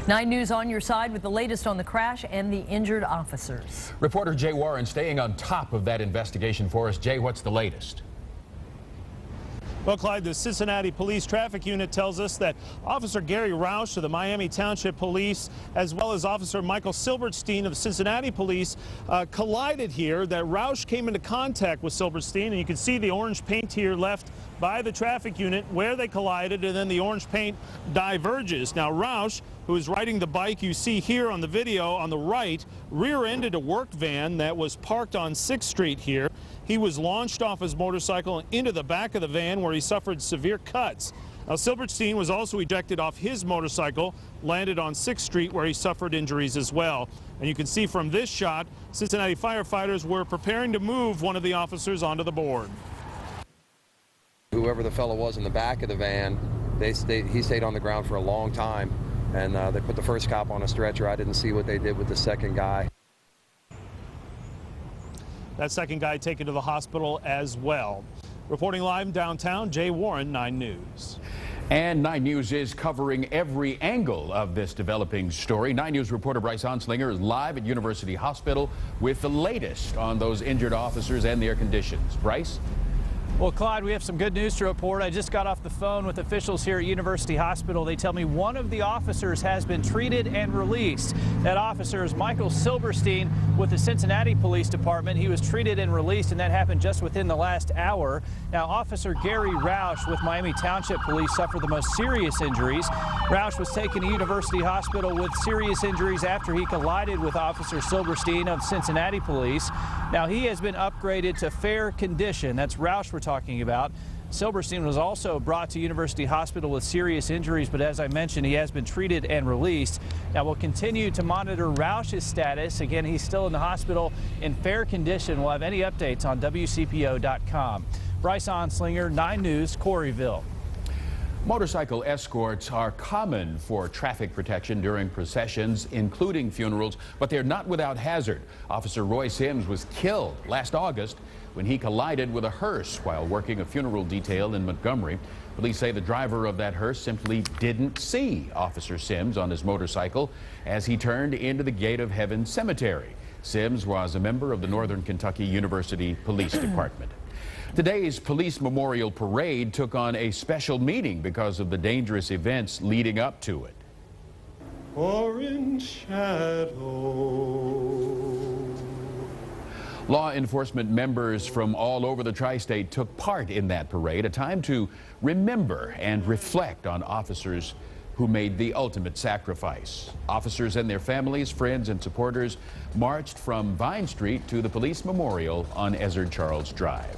9 News on your side with the latest on the crash and the injured officers. Reporter Jay Warren staying on top of that investigation for us. Jay, what's the latest? Well, Clyde, the Cincinnati Police Traffic Unit tells us that Officer Gary Roush of the Miami Township Police, as well as Officer Michael Silberstein of the Cincinnati Police, collided here. That Roush came into contact with Silberstein, and you can see the orange paint here left by the traffic unit where they collided, and then the orange paint diverges. Now, Roush, who is riding the bike you see here on the video on the right, rear-ended a work van that was parked on 6th Street here. He was launched off his motorcycle and into the back of the van where he suffered severe cuts. Now, Silberstein was also ejected off his motorcycle, landed on 6th Street where he suffered injuries as well. And you can see from this shot, Cincinnati firefighters were preparing to move one of the officers onto the board. Whoever the fellow was in the back of the van, he stayed on the ground for a long time, and they put the first cop on a stretcher. I didn't see what they did with the second guy. That second guy taken to the hospital as well. Reporting live downtown, Jay Warren, 9 News. And 9 News is covering every angle of this developing story. 9 News reporter Bryce Onslinger is live at University Hospital with the latest on those injured officers and their conditions. Bryce? Well, Clyde, we have some good news to report. I just got off the phone with officials here at University Hospital. They tell me one of the officers has been treated and released. That officer is Michael Silberstein with the Cincinnati Police Department. He was treated and released, and that happened just within the last hour. Now, Officer Gary Roush with Miami Township Police suffered the most serious injuries. Roush was taken to University Hospital with serious injuries after he collided with Officer Silberstein of Cincinnati Police. Now, he has been upgraded to fair condition. That's Roush we're talking about. Silberstein was also brought to University Hospital with serious injuries, but as I mentioned, he has been treated and released. Now, we'll continue to monitor Roush's status. Again, he's still in the hospital in fair condition. We'll have any updates on WCPO.com. Bryce Onslinger, 9 News, Corryville. Motorcycle escorts are common for traffic protection during processions, including funerals, but they're not without hazard. Officer Roy Sims was killed last August when he collided with a hearse while working a funeral detail in Montgomery. Police say the driver of that hearse simply didn't see Officer Sims on his motorcycle as he turned into the Gate of Heaven Cemetery. Sims was a member of the Northern Kentucky University Police Department. Today's Police Memorial Parade took on a special meaning because of the dangerous events leading up to it. Orange shadow. Law enforcement members from all over the tri-state took part in that parade, a time to remember and reflect on officers who made the ultimate sacrifice. Officers and their families, friends, and supporters marched from Vine Street to the Police Memorial on Ezzard Charles Drive.